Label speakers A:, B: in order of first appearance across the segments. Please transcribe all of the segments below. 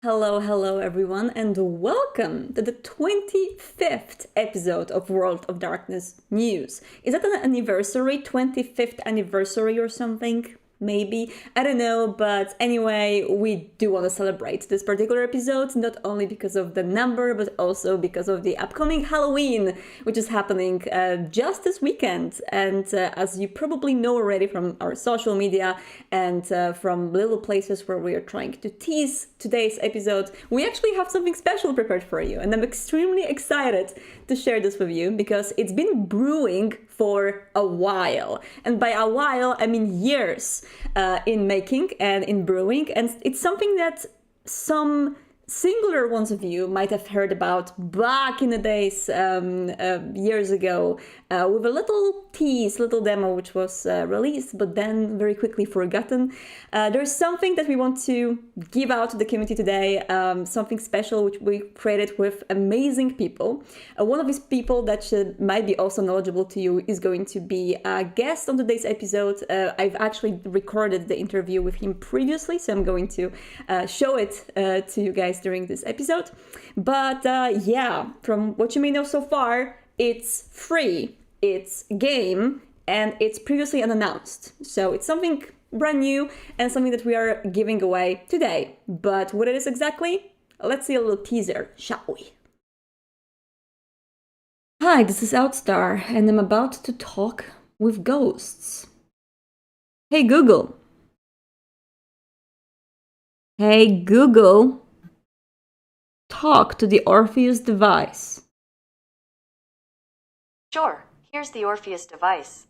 A: Hello everyone, and welcome to the 25th episode of World of Darkness News. Is that an anniversary, 25th anniversary or something? Maybe. I don't know, but anyway, we do want to celebrate this particular episode, not only because of the number, but also because of the upcoming Halloween, which is happening just this weekend. And as you probably know already from our social media and from little places where we are trying to tease today's episode, we actually have something special prepared for you. And I'm extremely excited to share this with you because it's been brewing for a while. And by a while, I mean years in making and in brewing. And it's something that some singular ones of you might have heard about back in the days, years ago, with a little tease, little demo which was released, but then very quickly forgotten. There's something that we want to give out to the community today, something special which we created with amazing people. One of these people that might be also knowledgeable to you is going to be a guest on today's episode. I've actually recorded the interview with him previously, so I'm going to show it to you guys during this episode. But yeah, from what you may know so far, it's free, it's game, and it's previously unannounced. So it's something brand new and something that we are giving away today. But what it is exactly, let's see a little teaser, shall we? Hi, this is Outstar, and I'm about to talk with ghosts. Hey Google. Hey Google. Talk to the Orpheus Device.
B: Sure, here's the Orpheus Device.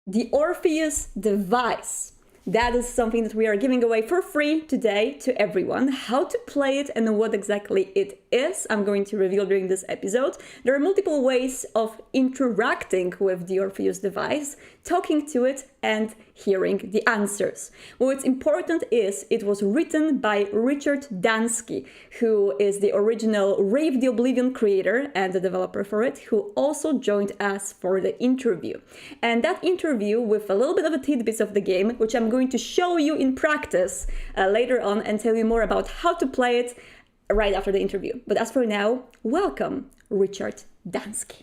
A: The Orpheus Device. That is something that we are giving away for free today to everyone. How to play it and what exactly it is, I'm going to reveal during this episode. There are multiple ways of interacting with the Orpheus Device, talking to it and hearing the answers. What's important is it was written by Richard Dansky, who is the original Wraith the Oblivion creator and the developer for it, who also joined us for the interview. And that interview with a little bit of a tidbits of the game, which I'm going to show you in practice later on and tell you more about how to play it right after the interview. But as for now, welcome, Richard Dansky.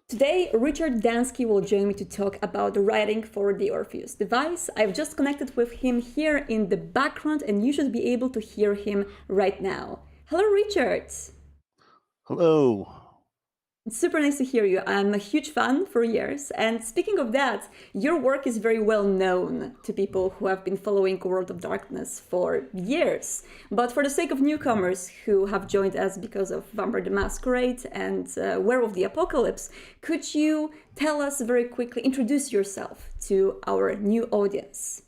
A: Today, Richard Dansky will join me to talk about the writing for the Orpheus Device. I've just connected with him here in the background, and you should be able to hear him right now. Hello, Richard.
C: Hello.
A: It's super nice to hear you. I'm a huge fan for years. And speaking of that, your work is very well known to people who have been following World of Darkness for years. But for the sake of newcomers who have joined us because of Vampire the Masquerade and Werewolf the Apocalypse, could you tell us very quickly, introduce yourself to our new audience?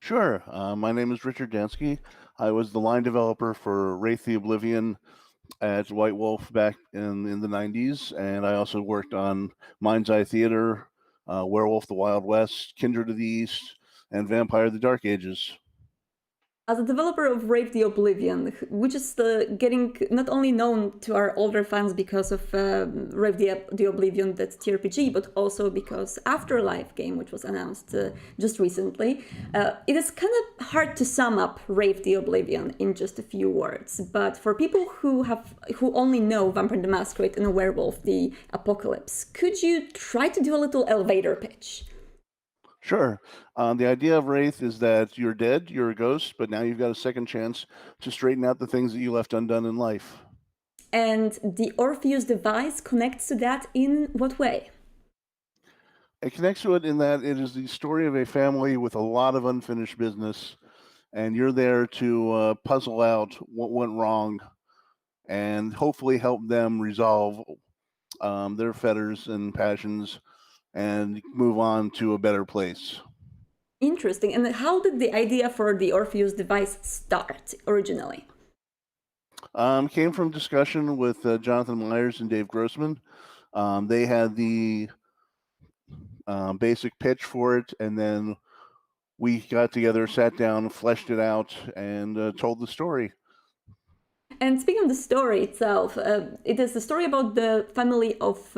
C: Sure. My name is Richard Dansky. I was the line developer for Wraith the Oblivion at White Wolf back in the 90s, and I also worked on Mind's Eye Theater, Werewolf the Wild West, Kindred of the East, and Vampire the Dark Ages.
A: As a developer of Wraith the Oblivion, which is getting not only known to our older fans because of Wraith the Oblivion, that's TRPG, but also because Afterlife game, which was announced just recently, it is kind of hard to sum up Wraith the Oblivion in just a few words. But for people who only know Vampire the Masquerade and Werewolf the Apocalypse, could you try to do a little elevator pitch?
C: Sure. The idea of Wraith is that you're dead, you're a ghost, but now you've got a second chance to straighten out the things that you left undone in life.
A: And the Orpheus Device connects to that in what way?
C: It connects to it in that it is the story of a family with a lot of unfinished business, and you're there to puzzle out what went wrong and hopefully help them resolve their fetters and passions and move on to a better place.
A: Interesting. And how did the idea for the Orpheus Device start originally?
C: Came from discussion with Jonathan Myers and Dave Grossman. They had the basic pitch for it, and then we got together, sat down, fleshed it out, and told the story.
A: And speaking of the story itself, it is the story about the family of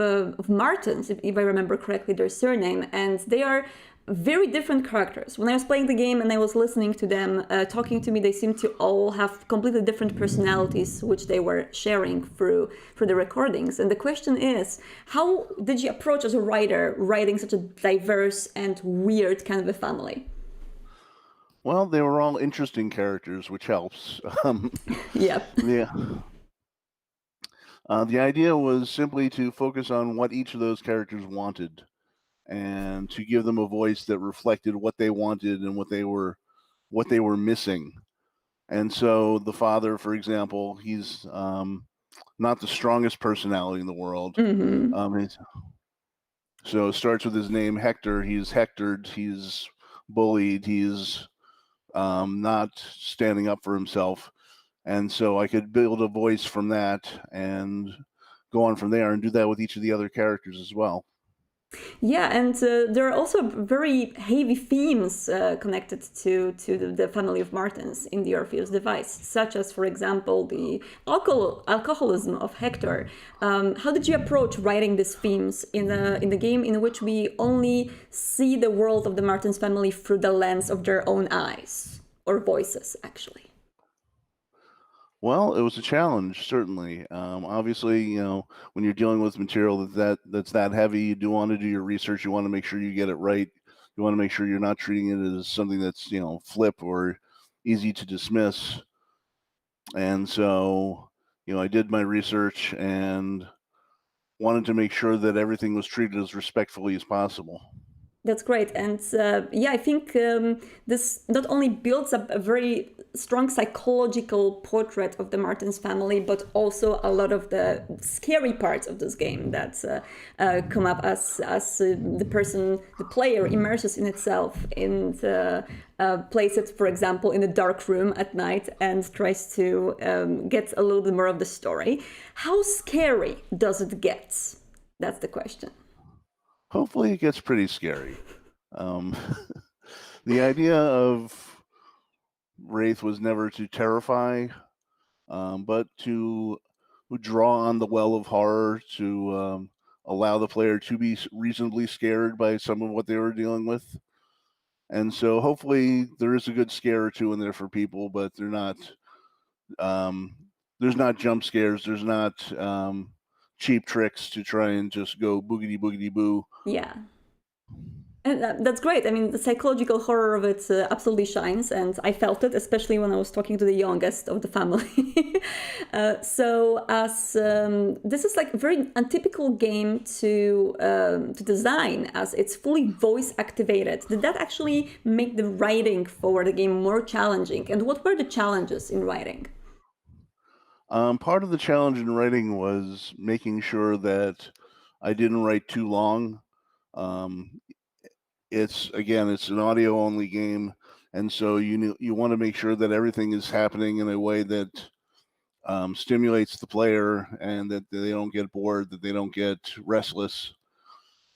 A: Martins, if I remember correctly their surname, and they are very different characters. When I was playing the game and I was listening to them talking to me, they seemed to all have completely different personalities, which they were sharing through the recordings. And the question is, how did you approach as a writer writing such a diverse and weird kind of a family?
C: Well, they were all interesting characters, which helps.
A: Yeah.
C: Yeah. The idea was simply to focus on what each of those characters wanted, and to give them a voice that reflected what they wanted and what they were missing. And so the father, for example, he's not the strongest personality in the world. So it starts with his name, Hector. He's hectored, he's bullied, he's not standing up for himself. And so I could build a voice from that and go on from there and do that with each of the other characters as well.
A: Yeah, and there are also very heavy themes connected to the family of Martins in the Orpheus Device, such as, for example, the alcoholism of Hector. How did you approach writing these themes in the game in which we only see the world of the Martins family through the lens of their own eyes, or voices, actually?
C: Well, it was a challenge, certainly. Obviously, when you're dealing with material that's that heavy, you do want to do your research. You want to make sure you get it right. You want to make sure you're not treating it as something that's flip or easy to dismiss. And so, I did my research and wanted to make sure that everything was treated as respectfully as possible.
A: That's great. And I think this not only builds up a very strong psychological portrait of the Martins family, but also a lot of the scary parts of this game that come up as the player immerses in itself and plays it, for example, in a dark room at night and tries to get a little bit more of the story. How scary does it get? That's the question.
C: Hopefully it gets pretty scary. The idea of Wraith was never to terrify, but to draw on the well of horror, to allow the player to be reasonably scared by some of what they were dealing with. And so hopefully there is a good scare or two in there for people, but they're not, there's not jump scares, there's not cheap tricks to try and just go boogity boogity boo.
A: Yeah. And that's great. I mean, the psychological horror of it absolutely shines, and I felt it, especially when I was talking to the youngest of the family. This is like a very untypical game to design, as it's fully voice activated. Did that actually make the writing for the game more challenging? And what were the challenges in writing?
C: Part of the challenge in writing was making sure that I didn't write too long. It's an audio only game, and so you want to make sure that everything is happening in a way that stimulates the player and that they don't get bored, that they don't get restless.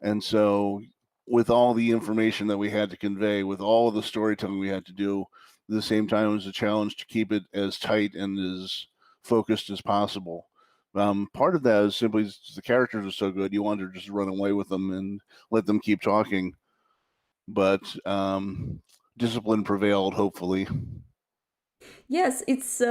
C: And so with all the information that we had to convey, with all of the storytelling we had to do, at the same time it was a challenge to keep it as tight and as focused as possible. Part of that is simply the characters are so good, you want to just run away with them and let them keep talking. But discipline prevailed, hopefully.
A: Yes, it's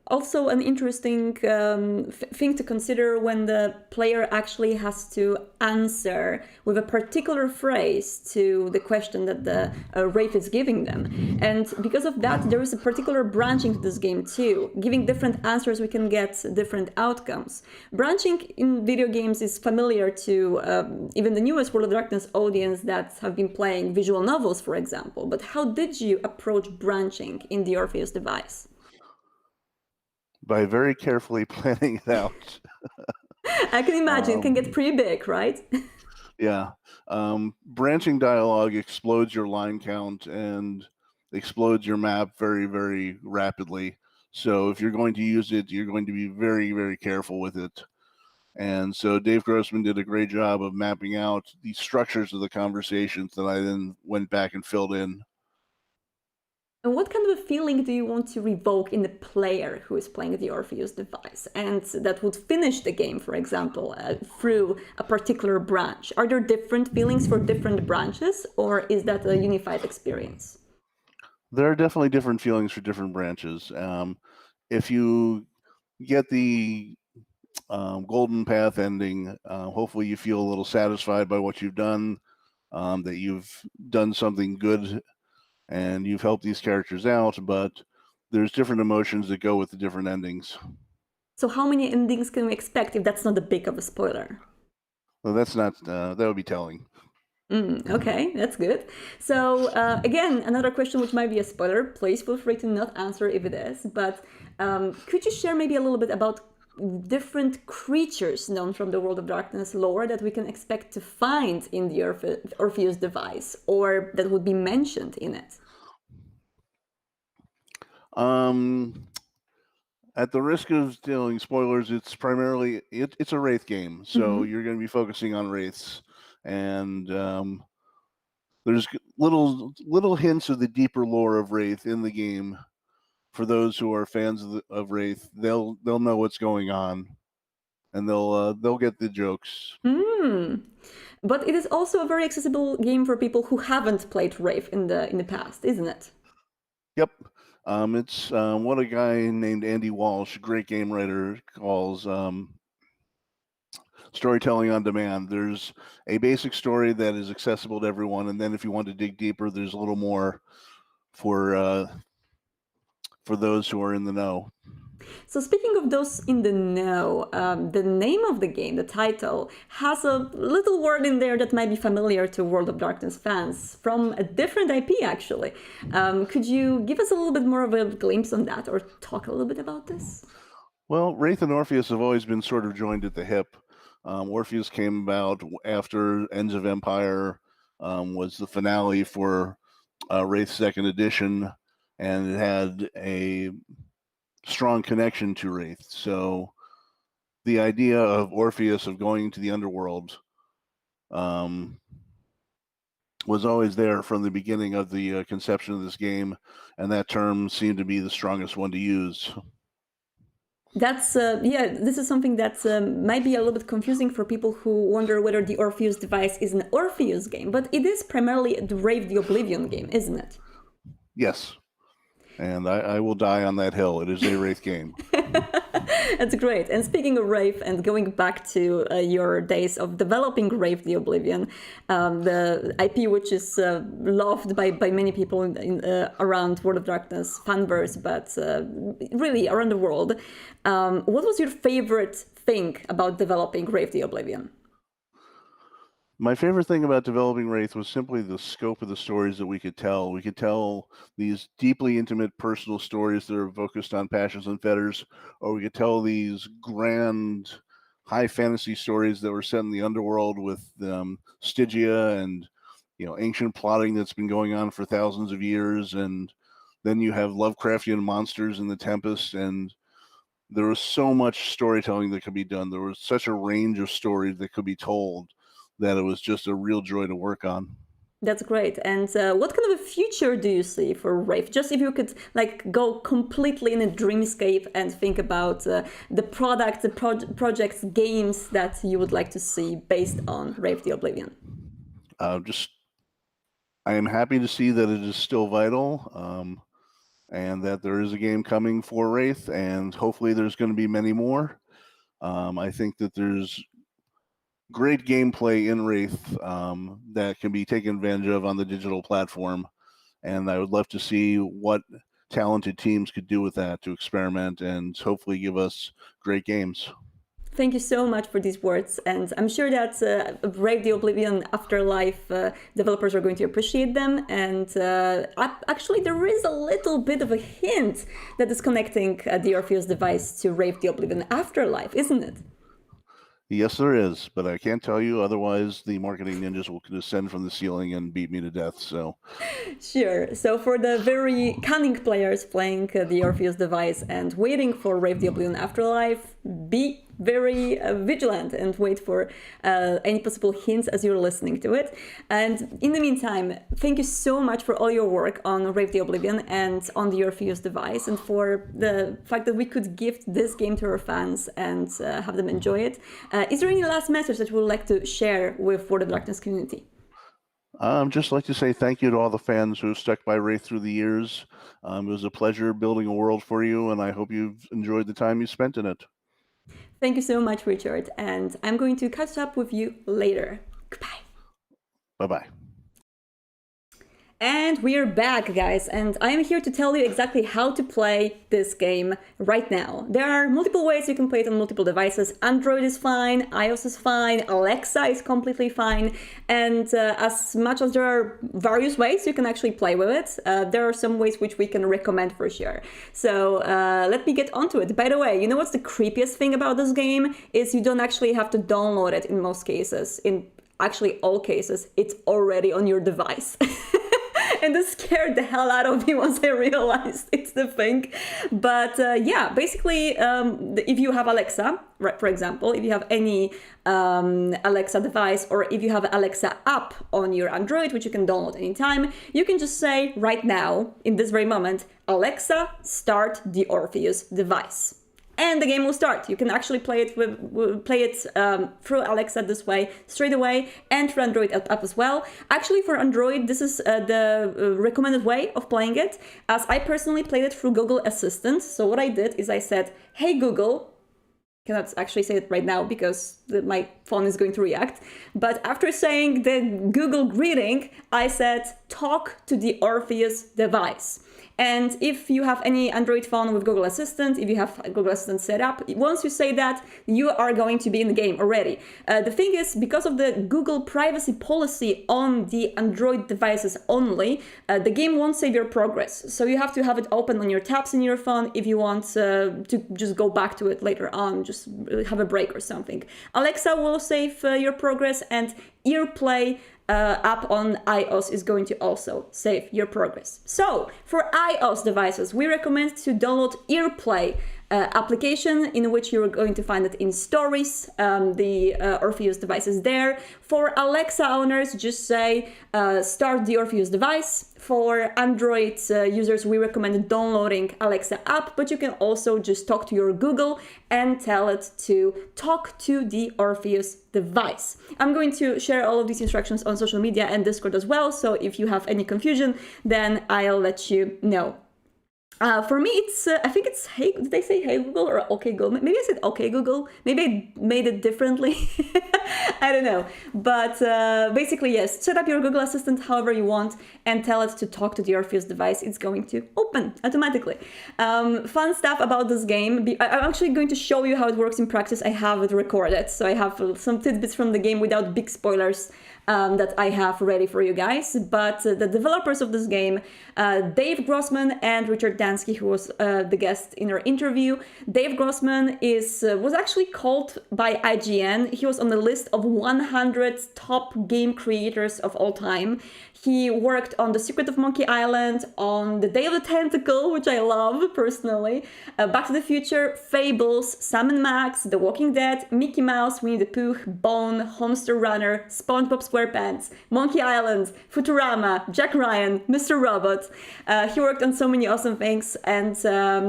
A: also an interesting thing to consider when the player actually has to answer with a particular phrase to the question that the Wraith is giving them. And because of that, there is a particular branching to this game too. Giving different answers, we can get different outcomes. Branching in video games is familiar to even the newest World of Darkness audience that have been playing visual novels, for example. But how did you approach branching in the Orpheus Device?
C: By very carefully planning it out.
A: I can imagine it can get pretty big, right?
C: Yeah. Branching dialogue explodes your line count and explodes your map very, very rapidly. So if you're going to use it, you're going to be very, very careful with it. And so Dave Grossman did a great job of mapping out the structures of the conversations that I then went back and filled in.
A: And what kind of a feeling do you want to evoke in the player who is playing the Orpheus device and that would finish the game, for example, through a particular branch? Are there different feelings for different branches, or is that a unified experience?
C: There are definitely different feelings for different branches. If you get the golden path ending, hopefully you feel a little satisfied by what you've done, that you've done something good and you've helped these characters out, but there's different emotions that go with the different endings.
A: So how many endings can we expect if that's not a big of a spoiler?
C: Well, that's not, that would be telling.
A: Okay, that's good. So again, another question which might be a spoiler. Please feel free to not answer if it is. But could you share maybe a little bit about different creatures known from the World of Darkness lore that we can expect to find in the Orpheus device, or that would be mentioned in it?
C: At the risk of telling spoilers, it's primarily it's a Wraith game, so you're going to be focusing on Wraiths, and there's little hints of the deeper lore of Wraith in the game. For those who are fans of Wraith, they'll know what's going on, and they'll get the jokes.
A: But it is also a very accessible game for people who haven't played Wraith in the past, isn't it?
C: Yep. It's what a guy named Andy Walsh, great game writer, calls storytelling on demand. There's a basic story that is accessible to everyone, and then if you want to dig deeper, there's a little more for those who are in the know.
A: So speaking of those in the know, the name of the game, the title, has a little word in there that might be familiar to World of Darkness fans from a different IP, actually. Could you give us a little bit more of a glimpse on that, or talk a little bit about this?
C: Well, Wraith and Orpheus have always been sort of joined at the hip. Orpheus came about after Ends of Empire was the finale for Wraith 2nd Edition, and it had a strong connection to Wraith. So the idea of Orpheus of going into the underworld was always there from the beginning of the conception of this game, and that term seemed to be the strongest one to use.
A: That's, this is something that might be a little bit confusing for people who wonder whether the Orpheus device is an Orpheus game, but it is primarily the Wraith the Oblivion game, isn't it?
C: Yes. And I will die on that hill. It is a Wraith game.
A: That's great. And speaking of Wraith, and going back to your days of developing Wraith the Oblivion, the IP which is loved by many people around World of Darkness fanverse, but really around the world, what was your favorite thing about developing Wraith the Oblivion?
C: My favorite thing about developing Wraith was simply the scope of the stories that we could tell. We could tell these deeply intimate personal stories that are focused on passions and fetters, or we could tell these grand high fantasy stories that were set in the underworld with Stygia and ancient plotting that's been going on for thousands of years, and then you have Lovecraftian monsters in the Tempest, and there was so much storytelling that could be done. There was such a range of stories that could be told that it was just a real joy to work on.
A: That's great. And what kind of a future do you see for Wraith? Just if you could go completely in a dreamscape and think about the product, the projects, games that you would like to see based on Wraith the Oblivion.
C: I am happy to see that it is still vital, and that there is a game coming for Wraith, and hopefully there's going to be many more. I think that there's great gameplay in Wraith that can be taken advantage of on the digital platform, and I would love to see what talented teams could do with that to experiment and hopefully give us great games.
A: Thank you so much for these words, and I'm sure that Wraith the Oblivion Afterlife developers are going to appreciate them, and actually there is a little bit of a hint that is connecting the Orpheus device to Wraith the Oblivion Afterlife, isn't it?
C: Yes, there is, but I can't tell you, otherwise the marketing ninjas will descend from the ceiling and beat me to death, so.
A: Sure. So for the very cunning players playing the Orpheus device and waiting for Wraith the Oblivion Afterlife, be very vigilant and wait for any possible hints as you're listening to it. And in the meantime, thank you so much for all your work on Wraith the Oblivion and on the Orpheus Device, and for the fact that we could gift this game to our fans and have them enjoy it. Is there any last message that you would like to share with World of Darkness community?
C: Just like to say thank you to all the fans who have stuck by Wraith through the years. It was a pleasure building a world for you, and I hope you've enjoyed the time you spent in it.
A: Thank you so much, Richard, and I'm going to catch up with you later. Goodbye.
C: Bye-bye.
A: And we are back, guys, and I am here to tell you exactly how to play this game right now. There are multiple ways you can play it on multiple devices. Android is fine, iOS is fine, Alexa is completely fine, and as much as there are various ways you can actually play with it, there are some ways which we can recommend for sure. So let me get onto it. By the way, you know what's the creepiest thing about this game? Is you don't actually have to download it in most cases. In actually all cases, it's already on your device. And this scared the hell out of me once I realized it's the thing. But yeah, basically, if you have Alexa, right, for example, if you have any Alexa device, or if you have Alexa app on your Android, which you can download anytime, you can just say right now, in this very moment, Alexa, start the Orpheus Device. And the game will start. You can actually play it through Alexa this way, straight away, and through Android app as well. Actually, for Android, this is the recommended way of playing it, as I personally played it through Google Assistant. So what I did is I said, hey Google, cannot actually say it right now because my phone is going to react. But after saying the Google greeting, I said, talk to the Orpheus Device. And if you have any Android phone with Google Assistant, if you have Google Assistant set up, once you say that, you are going to be in the game already. The thing is, because of the Google privacy policy on the Android devices only, the game won't save your progress. So you have to have it open on your tabs in your phone if you want to just go back to it later on, just have a break or something. Alexa will save your progress, and AirPlay app on iOS is going to also save your progress. So for iOS devices, we recommend to download AirPlay application, in which you're going to find it in Stories. The Orpheus device is there. For Alexa owners, just say start the Orpheus device. For Android users, we recommend downloading Alexa app, but you can also just talk to your Google and tell it to talk to the Orpheus device. I'm going to share all of these instructions on social media and Discord as well, so if you have any confusion, then I'll let you know. For me, it's, I think it's, hey, did they say hey Google or okay Google? Maybe I said okay Google. Maybe I made it differently. I don't know. But basically, yes, set up your Google Assistant however you want and tell it to talk to the Orpheus device. It's going to open automatically. Fun stuff about this game. I'm actually going to show you how it works in practice. I have it recorded. So I have some tidbits from the game without big spoilers that I have ready for you guys. But the developers of this game, Dave Grossman and Richard Dansky, who was the guest in our interview. Dave Grossman was actually called by IGN. He was on the list of 100 top game creators of all time. He worked on The Secret of Monkey Island, on The Day of the Tentacle, which I love personally, Back to the Future, Fables, Sam & Max, The Walking Dead, Mickey Mouse, Winnie the Pooh, Bone, Homester Runner, SpongeBob SquarePants, Monkey Island, Futurama, Jack Ryan, Mr. Robot. He worked on so many awesome things, and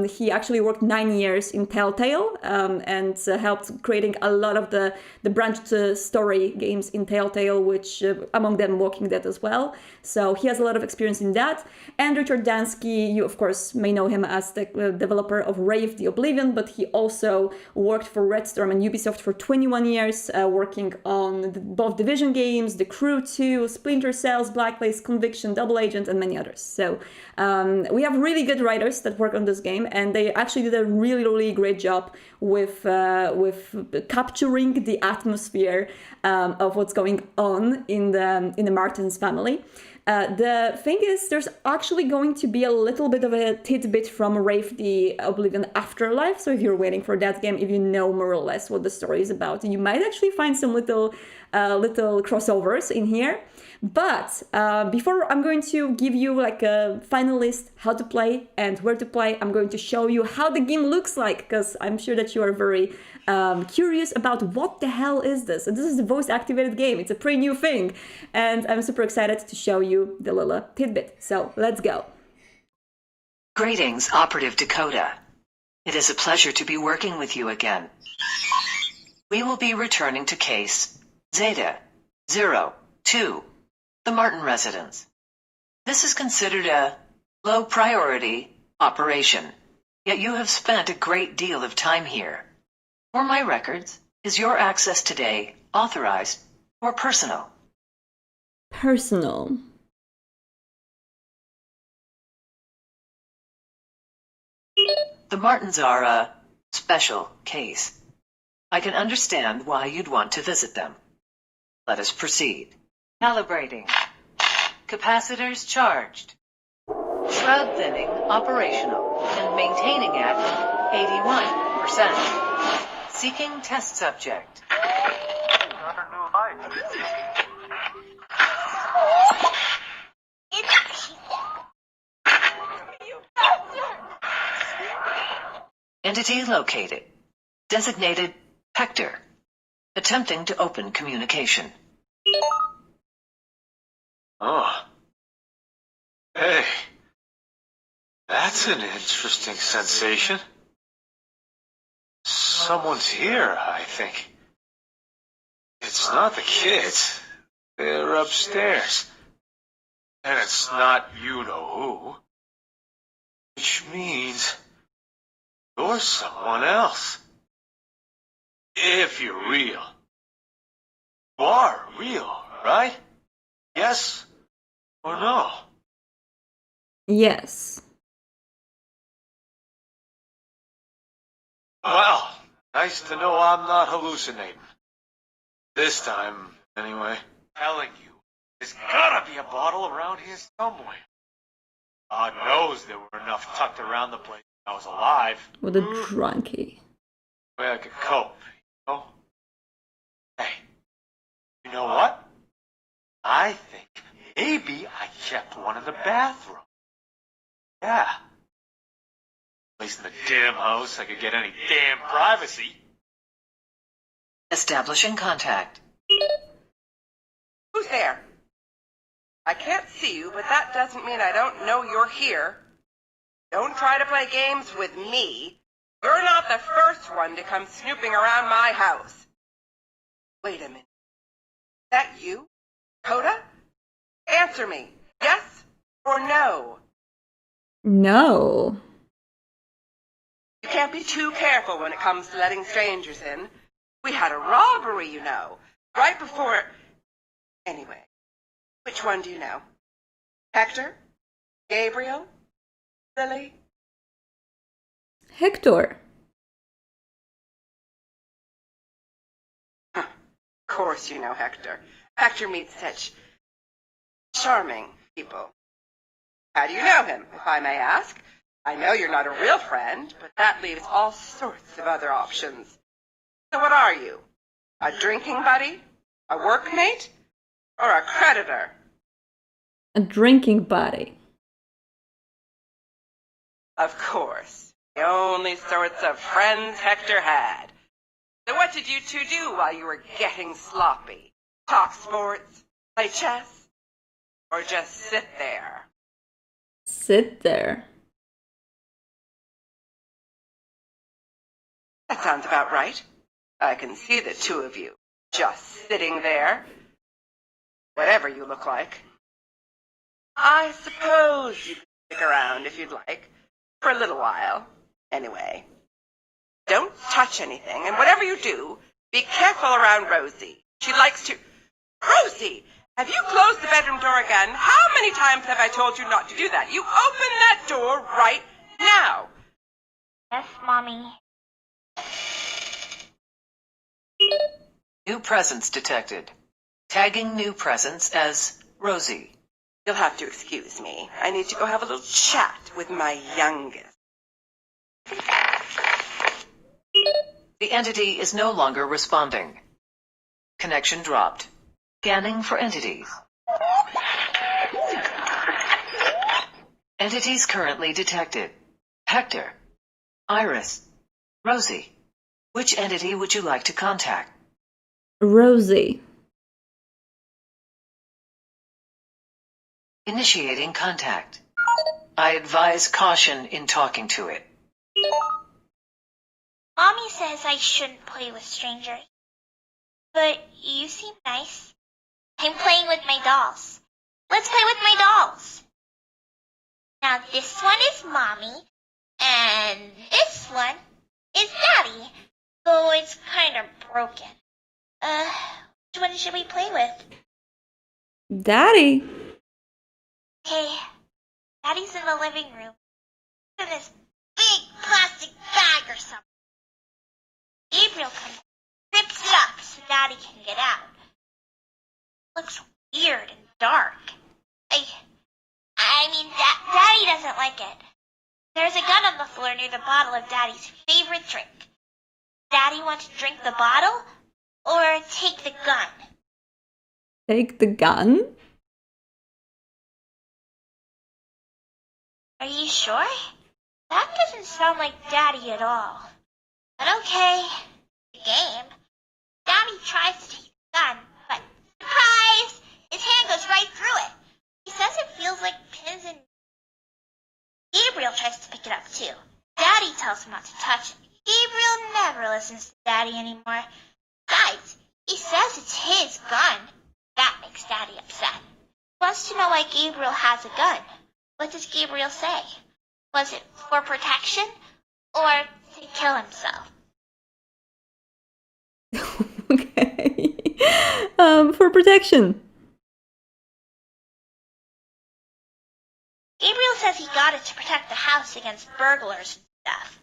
A: he actually worked 9 years in Telltale and helped creating a lot of the branched story games in Telltale, which among them Walking Dead as well. So he has a lot of experience in that. And Richard Dansky, you of course may know him as the developer of Wraith the Oblivion, but he also worked for Red Storm and Ubisoft for 21 years, working on both Division games, The Crew 2, Splinter Cells, Blacklist, Conviction, Double Agent, and many others. So we have really good writers that work on this game, and they actually did a really, really great job with capturing the atmosphere of what's going on in the Martins family. The thing is, there's actually going to be a little bit of a tidbit from Wraith the Oblivion Afterlife. So if you're waiting for that game, if you know more or less what the story is about, you might actually find some little crossovers in here. But before I'm going to give you like a final list how to play and where to play, I'm going to show you how the game looks like, because I'm sure that you are very curious about what the hell is this. And this is a voice activated game. It's a pretty new thing. And I'm super excited to show you the little tidbit. So let's go.
D: Greetings, Operative Dakota. It is a pleasure to be working with you again. We will be returning to case Zeta 02, the Martin residence. This is considered a low-priority operation, yet you have spent a great deal of time here. For my records, is your access today authorized or personal?
A: Personal.
D: The Martins are a special case. I can understand why you'd want to visit them. Let us proceed. Calibrating. Capacitors charged. Shroud thinning operational and maintaining at 81%. Seeking test subject. Entity located. Designated Hector. Attempting to open communication.
E: Oh. Hey. That's an interesting sensation. Someone's here, I think. It's not the kids. They're upstairs. And it's not you-know-who. Which means you're someone else. If you're real. You are real, right? Yes or no?
A: Yes.
E: Well, nice to know I'm not hallucinating. This time, anyway. Telling you, there's gotta be a bottle around here somewhere. God knows there were enough tucked around the place when I was alive.
A: What a drunkie.
E: Way I could cope, you know? Hey, you know what? I think maybe I kept one in the bathroom. Yeah. At least in the damn house, I could get any damn privacy.
D: Establishing contact.
F: Who's there? I can't see you, but that doesn't mean I don't know you're here. Don't try to play games with me. You're not the first one to come snooping around my house. Wait a minute. Is that you, Coda? Answer me. Yes or no?
A: No.
F: You can't be too careful when it comes to letting strangers in. We had a robbery, you know, right before... Anyway, which one do you know? Hector? Gabriel? Lily?
A: Hector.
F: Of course you know Hector. Hector meets such charming people. How do you know him, if I may ask? I know you're not a real friend, but that leaves all sorts of other options. So what are you? A drinking buddy? A workmate? Or a creditor?
A: A drinking buddy.
F: Of course. The only sorts of friends Hector had. So what did you two do while you were getting sloppy? Talk sports? Play chess? Or just sit there?
A: Sit there.
F: That sounds about right. I can see the two of you just sitting there. Whatever you look like. I suppose you could stick around if you'd like. For a little while. Anyway. Don't touch anything, and whatever you do, be careful around Rosie. She likes to... Rosie! Have you closed the bedroom door again? How many times have I told you not to do that? You open that door right now!
G: Yes, Mommy.
D: New presence detected. Tagging new presence as Rosie.
F: You'll have to excuse me. I need to go have a little chat with my youngest.
D: The entity is no longer responding. Connection dropped. Scanning for entities. Entities currently detected. Hector. Iris. Rosie. Which entity would you like to contact?
A: Rosie.
D: Initiating contact. I advise caution in talking to it.
G: Mommy says I shouldn't play with strangers. But you seem nice. I'm playing with my dolls. Let's play with my dolls. Now this one is Mommy, and this one is Daddy. Though it's kind of broken. Which one should we play with?
A: Daddy.
G: Okay, Daddy's in the living room. In this big plastic bag or something. Gabriel comes, rips it up so Daddy can get out. Looks weird and dark. I mean, Daddy doesn't like it. There's a gun on the floor near the bottle of Daddy's favorite drink. Daddy want to drink the bottle or take the gun?
A: Take the gun?
G: Are you sure? That doesn't sound like Daddy at all. But okay, the game. Daddy tries to take the gun, but surprise! His hand goes right through it. He says it feels like pins and... Gabriel tries to pick it up too. Daddy tells him not to touch it. Gabriel never listens to Daddy anymore. Besides, he says it's his gun. That makes Daddy upset. He wants to know why Gabriel has a gun. What does Gabriel say? Was it for protection or to kill himself?
A: Okay. For protection.
G: Gabriel says he got it to protect the house against burglars and stuff.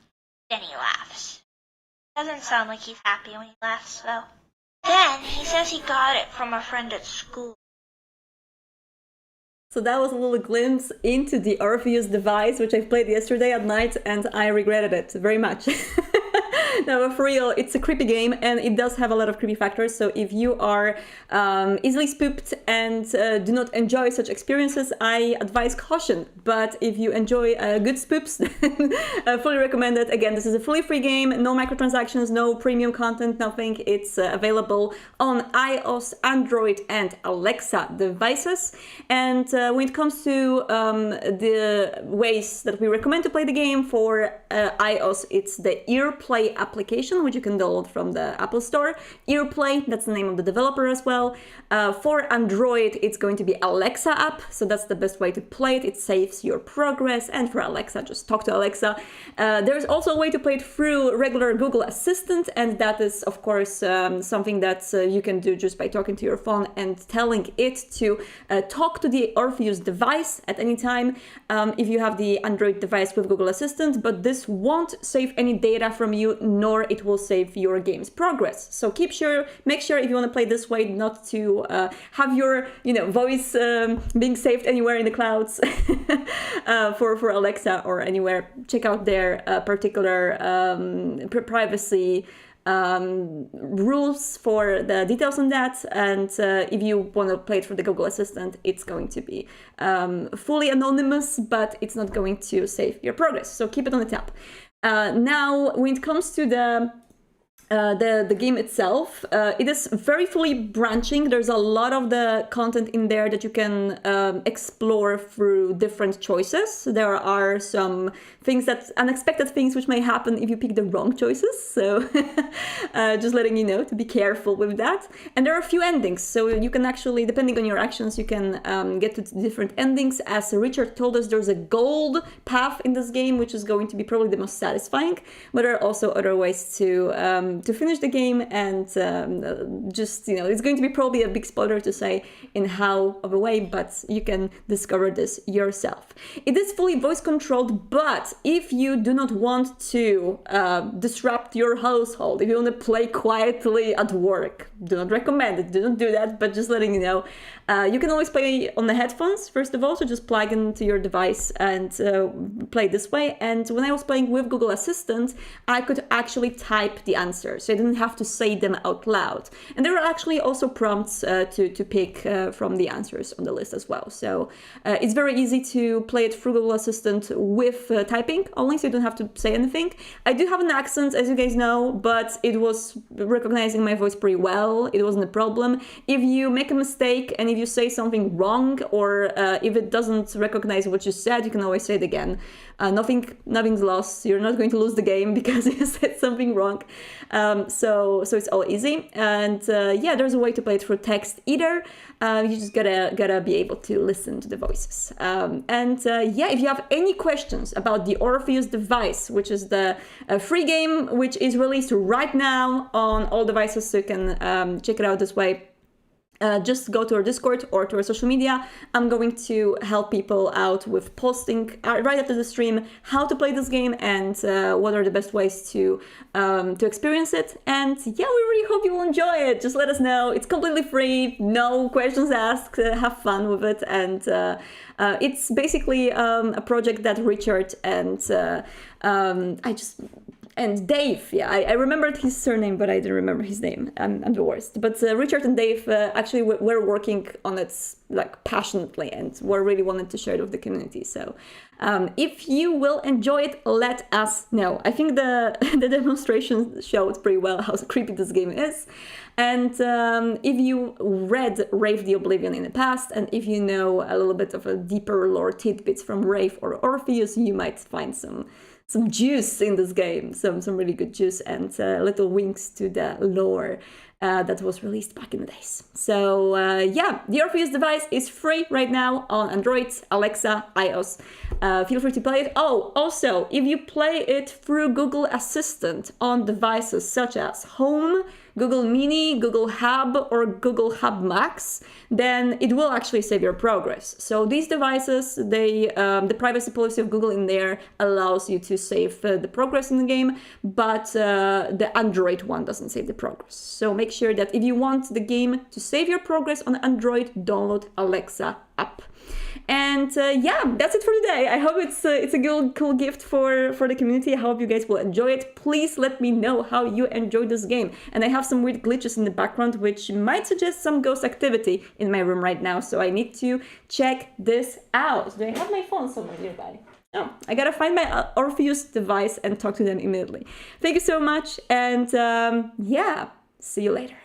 G: Then he laughs. Doesn't sound like he's happy when he laughs, though. Then he says he got it from a friend at school.
A: So that was a little glimpse into the Orpheus Device, which I played yesterday at night, and I regretted it very much. No, but for real, it's a creepy game, and it does have a lot of creepy factors. So if you are easily spooked and do not enjoy such experiences, I advise caution. But if you enjoy good spooks, then I fully recommend it. Again, this is a fully free game, no microtransactions, no premium content, nothing. It's available on iOS, Android, and Alexa devices. And when it comes to the ways that we recommend to play the game, for iOS, it's the EarPlay application, which you can download from the Apple Store. EarPlay, that's the name of the developer as well. For Android, it's going to be Alexa app, so that's the best way to play it. It saves your progress, and for Alexa, just talk to Alexa. There's also a way to play it through regular Google Assistant, and that is, of course, something that you can do just by talking to your phone and telling it to talk to the Orpheus device at any time if you have the Android device with Google Assistant, but this won't save any data from you, nor it will save your game's progress. So make sure if you want to play this way, not to have your voice being saved anywhere in the clouds for Alexa or anywhere. Check out their particular privacy rules for the details on that, and if you want to play it for the Google Assistant, it's going to be fully anonymous, but it's not going to save your progress, so keep it on the tap. Now, when it comes to the game itself, it is very fully branching. There's a lot of the content in there that you can explore through different choices. There are some unexpected things which may happen if you pick the wrong choices, so just letting you know to be careful with that. And there are a few endings, so you can actually, depending on your actions, you can get to different endings. As Richard told us, there's a gold path in this game, which is going to be probably the most satisfying, but there are also other ways to finish the game, and it's going to be probably a big spoiler to say in how of a way, but you can discover this yourself. It is fully voice controlled, but if you do not want to disrupt your household, if you want to play quietly at work, do not recommend it, do not do that, but just letting you know, you can always play on the headphones, first of all, so just plug into your device and play this way. And when I was playing with Google Assistant, I could actually type the answer. answers. So you didn't have to say them out loud. And there are actually also prompts to pick from the answers on the list as well. So it's very easy to play it through Google Assistant with typing only, so you don't have to say anything. I do have an accent, as you guys know, but it was recognizing my voice pretty well. It wasn't a problem. If you make a mistake and if you say something wrong, or if it doesn't recognize what you said, you can always say it again. Nothing's lost. You're not going to lose the game because you said something wrong. So it's all easy. And yeah, there's a way to play it through text either. You just gotta be able to listen to the voices. Yeah, if you have any questions about the Orpheus Device, which is the free game, which is released right now on all devices, so you can check it out this way. Just go to our Discord or to our social media. I'm going to help people out with posting right after the stream how to play this game and what are the best ways to experience it. And yeah, we really hope you will enjoy it. Just let us know. It's completely free, no questions asked. Have fun with it. And it's basically a project that Richard and Dave, yeah, I remembered his surname, but I didn't remember his name. I'm the worst. But Richard and Dave actually were working on it like passionately and were really wanted to share it with the community. So if you will enjoy it, let us know. I think the demonstration showed pretty well how creepy this game is. And if you read Wraith the Oblivion in the past, and if you know a little bit of a deeper lore tidbits from Wraith or Orpheus, you might find some juice in this game, some really good juice and little winks to the lore that was released back in the days. So yeah, the Orpheus Device is free right now on Android, Alexa, iOS. Feel free to play it. Oh, also, if you play it through Google Assistant on devices such as Home, Google Mini, Google Hub, or Google Hub Max, then it will actually save your progress. So these devices, the privacy policy of Google in there allows you to save the progress in the game, but the Android one doesn't save the progress. So make sure that if you want the game to save your progress on Android, download Alexa app. And yeah, that's it for today. I hope it's a cool gift for the community. I hope you guys will enjoy it. Please let me know how you enjoyed this game. And I have some weird glitches in the background, which might suggest some ghost activity in my room right now. So I need to check this out. Do I have my phone somewhere nearby? No, I gotta find my Orpheus Device and talk to them immediately. Thank you so much. And yeah, see you later.